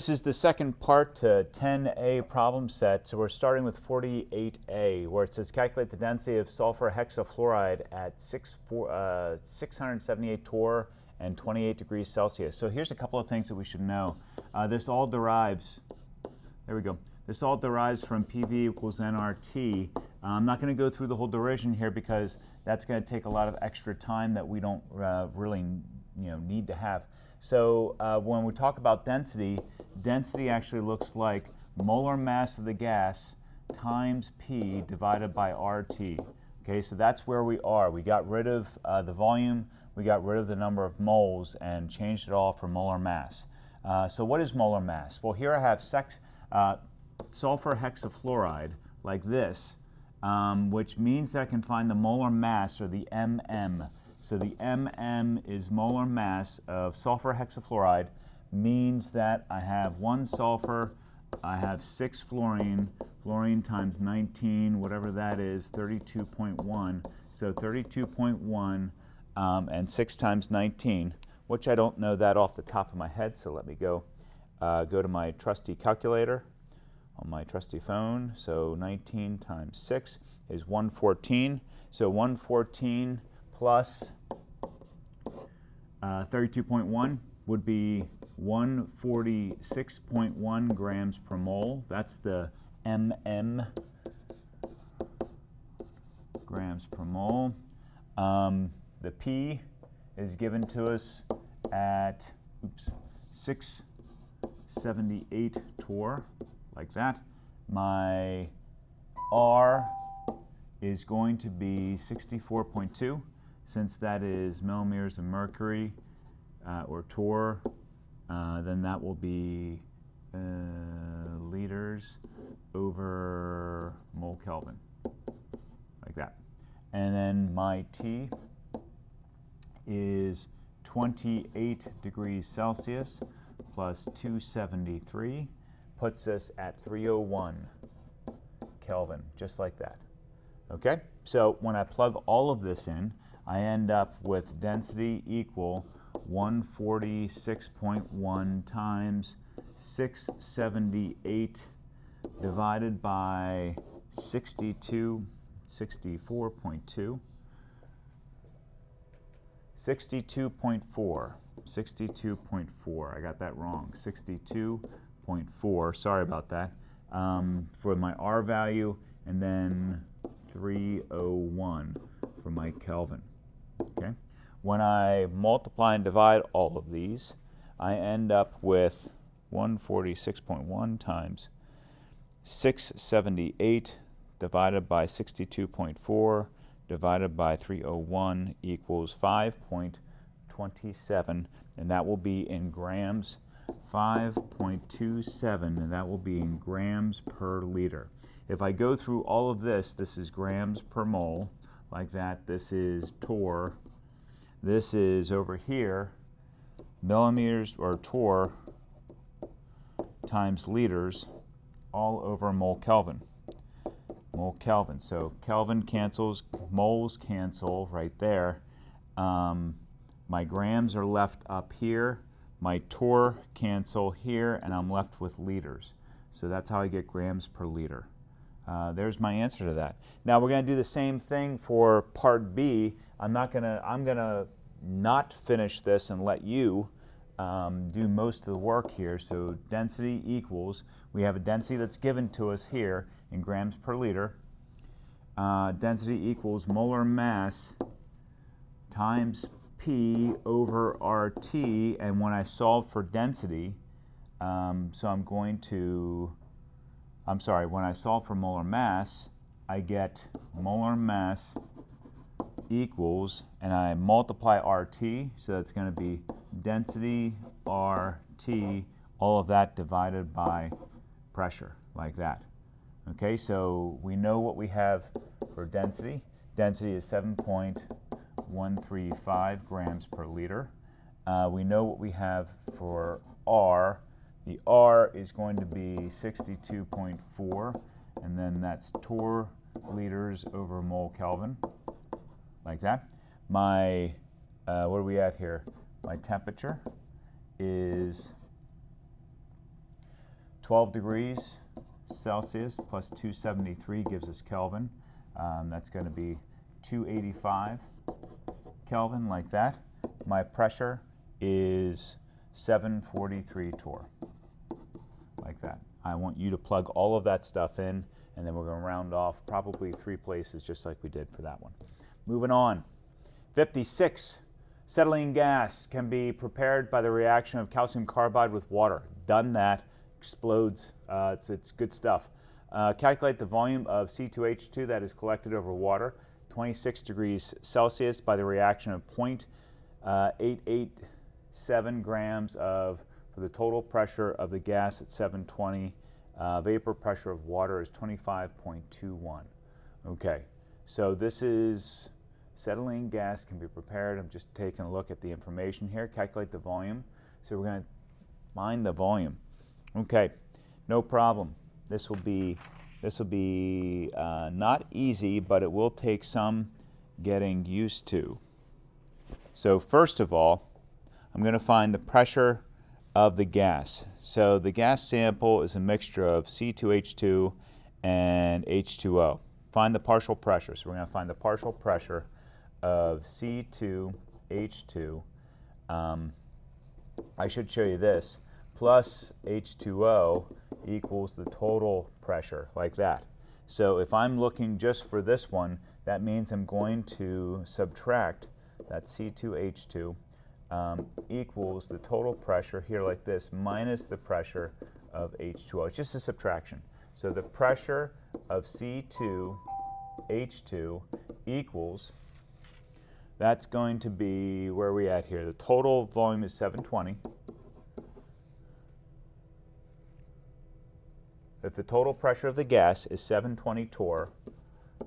This is the second part to 10A problem set. So we're starting with 48A, where it says calculate the density of sulfur hexafluoride at 678 torr and 28 degrees Celsius. So here's a couple of things that we should know. This all derives, there we go. This all derives from PV equals nRT. I'm not going to go through the whole derision here because that's going to take a lot of extra time that we don't really need to have. So when we talk about density, density actually looks like molar mass of the gas times P divided by RT. Okay, so that's where we are. We got rid of the volume, we got rid of the number of moles and changed it all for molar mass. So what is molar mass? Well, here I have sulfur hexafluoride like this, which means that I can find the molar mass, or the MM. So the MM is molar mass of sulfur hexafluoride, means that I have one sulfur, I have 6 fluorine, fluorine times 19, whatever that is, 32.1. So 32.1 and 6 times 19, which I don't know that off the top of my head, so let me go to my trusty calculator on my trusty phone. So 19 times 6 is 114. So 114 plus 32.1 would be 146.1 grams per mole. That's the MM, grams per mole. The P is given to us at 678 torr, like that. My R is going to be 64.2, since that is millimeters of mercury or torr, then that will be liters over mole Kelvin, like that. And then my T is 28 degrees Celsius plus 273, puts us at 301 Kelvin, just like that. Okay, so when I plug all of this in, I end up with density equal 146.1 times 678 divided by 64.2. 62.4. I got that wrong. 62.4. Sorry about that. For my R value, and then 301 for my Kelvin. Okay. When I multiply and divide all of these, I end up with 146.1 times 678 divided by 62.4 divided by 301 equals 5.27, and that will be in grams. 5.27, and that will be in grams per liter. If I go through all of this, this is grams per mole, like that. This is torr. This is over here, millimeters or torr times liters, all over mole Kelvin. Mole Kelvin. So Kelvin cancels, moles cancel right there. My grams are left up here. My torr cancel here, and I'm left with liters. So that's how I get grams per liter. There's my answer to that. Now we're going to do the same thing for part B. I'm gonna not finish this and let you do most of the work here. So density equals, we have a density that's given to us here in grams per liter. Density equals molar mass times P over RT, and when I solve for density, when I solve for molar mass, I get molar mass equals, and I multiply RT, so that's going to be density RT, all of that divided by pressure, like that. Okay, so we know what we have for density. Density is 7.135 grams per liter. We know what we have for R. The R is going to be 62.4, and then that's torr liters over mole Kelvin, like that. My, what are we at here? My temperature is 12 degrees Celsius plus 273 gives us Kelvin. That's going to be 285 Kelvin, like that. My pressure is 743 torr, like that. I want you to plug all of that stuff in, and then we're going to round off probably 3 places just like we did for that one. Moving on. 56. Acetylene gas can be prepared by the reaction of calcium carbide with water. Done that. Explodes. It's good stuff. Calculate the volume of C2H2 that is collected over water, 26 degrees Celsius, by the reaction of 0.887 grams for the total pressure of the gas at 720. Vapor pressure of water is 25.21. Okay, so this is acetylene gas can be prepared. I'm just taking a look at the information here. Calculate the volume. So we're going to find the volume. Okay, no problem. This will be not easy, but it will take some getting used to. So first of all, I'm going to find the pressure of the gas. So the gas sample is a mixture of C2H2 and H2O. Find the partial pressure. So we're going to find the partial pressure of C2H2. I should show you this. Plus H2O equals the total pressure, like that. So if I'm looking just for this one, that means I'm going to subtract that C2H2 equals the total pressure here, like this, minus the pressure of H2O. It's just a subtraction. So the pressure of C2H2 equals, that's going to be, where are we at here? The total volume is 720. If the total pressure of the gas is 720 torr,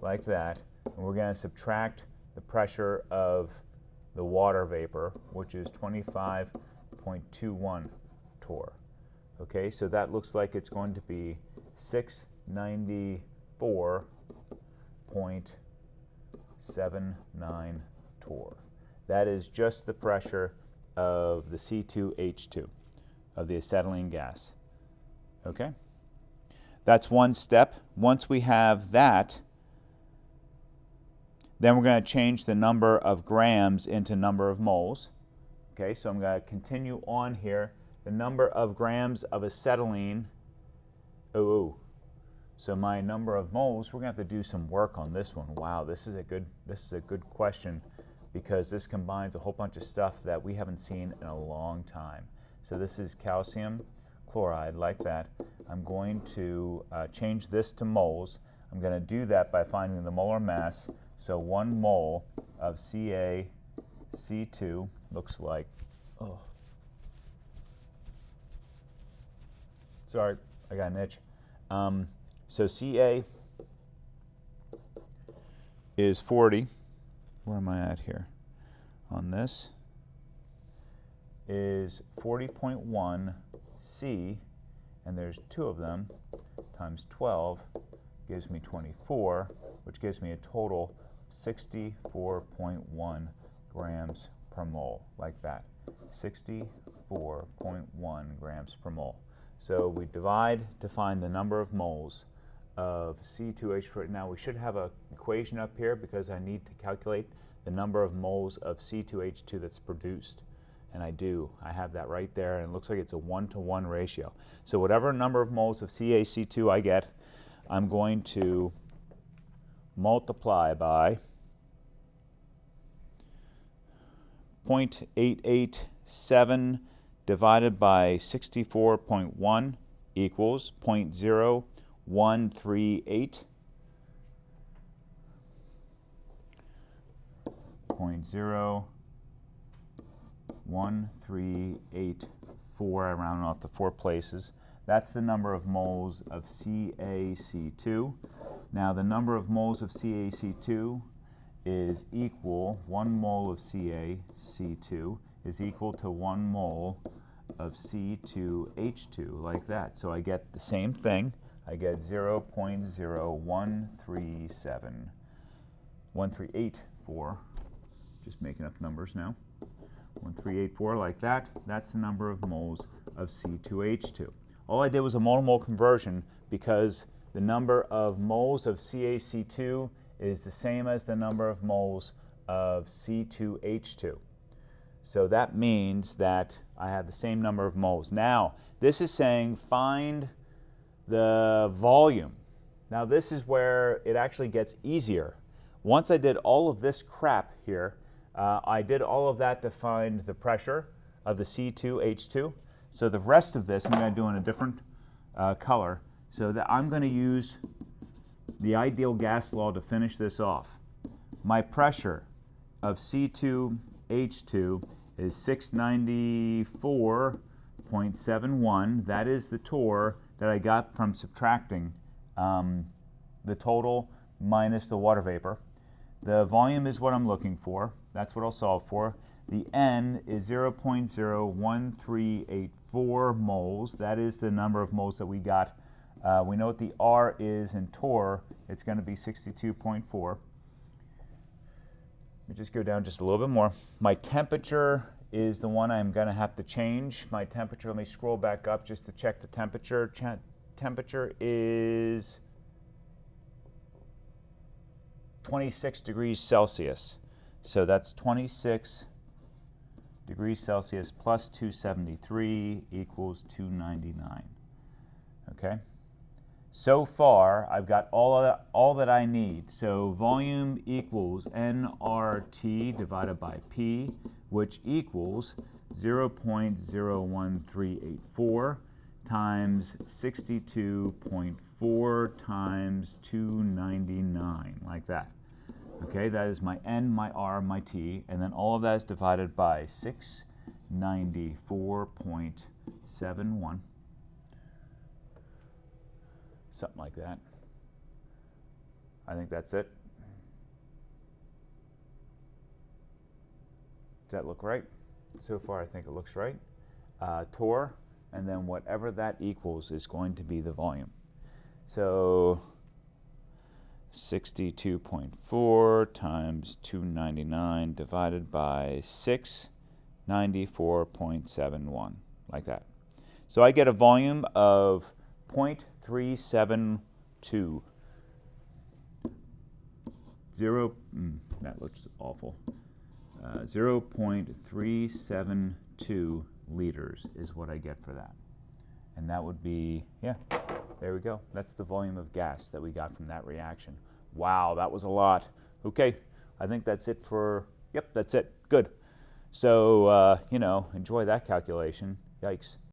like that, and we're going to subtract the pressure of the water vapor, which is 25.21 torr. Okay, so that looks like it's going to be 694.79 torr. That is just the pressure of the C2H2, of the acetylene gas. Okay? That's one step. Once we have that, then we're going to change the number of grams into number of moles. Okay, so I'm going to continue on here. The number of grams of acetylene. So my number of moles, we're going to have to do some work on this one. Wow, this is a good question, because this combines a whole bunch of stuff that we haven't seen in a long time. So this is calcium chloride, like that. I'm going to change this to moles. I'm going to do that by finding the molar mass. So 1 mole of CaC2 looks like, sorry, I got an itch. So Ca is 40. Where am I at here? On this is 40.1 C, and there's 2 of them, times 12 gives me 24, which gives me a total of 64.1 grams per mole, like that. 64.1 grams per mole. So we divide to find the number of moles of C2H4. Now we should have an equation up here, because I need to calculate the number of moles of C2H2 that's produced. And I do. I have that right there, and it looks like it's a 1-to-1 ratio. So whatever number of moles of CaC2 I get, I'm going to multiply by 0.887 divided by 64.1 equals 0.0138. 0.01384, I round off to 4 places. That's the number of moles of CaC2. Now the number of moles of CaC2 is equal, 1 mole of CaC2 is equal to 1 mole of C2H2, like that. So I get the same thing. I get 0.01384. Just making up numbers now. 1384, like that. That's the number of moles of C2H2. All I did was a molar-mole conversion because the number of moles of CaC2 is the same as the number of moles of C2H2. So that means that I have the same number of moles. Now, this is saying find the volume. Now this is where it actually gets easier. Once I did all of this crap here, I did all of that to find the pressure of the C2H2. So the rest of this I'm going to do in a different color, so that I'm going to use the ideal gas law to finish this off. My pressure of C2H2 is 694.71. That is the torr that I got from subtracting the total minus the water vapor. The volume is what I'm looking for. That's what I'll solve for. The N is 0.01384 moles. That is the number of moles that we got. We know what the R is in torr. It's going to be 62.4. Let me just go down just a little bit more. My temperature is the one I'm going to have to change. My temperature, let me scroll back up just to check the temperature. Temperature is 26 degrees Celsius. So that's 26 degrees Celsius plus 273 equals 299. Okay? So far, I've got all that I need. So volume equals nRT divided by P, which equals 0.01384 times 62.4 times 299, like that. Okay, that is my N, my R, my T, and then all of that is divided by 694.71. Something like that. I think that's it. Does that look right? So far, I think it looks right. Torr, and then whatever that equals is going to be the volume. So 62.4 times 299 divided by 694.71, like that. So I get a volume of 0.372. That looks awful. 0.372 liters is what I get for that. And that would be, yeah, there we go. That's the volume of gas that we got from that reaction. Wow, that was a lot. Okay, I think that's it for, yep, that's it. Good. So, enjoy that calculation. Yikes.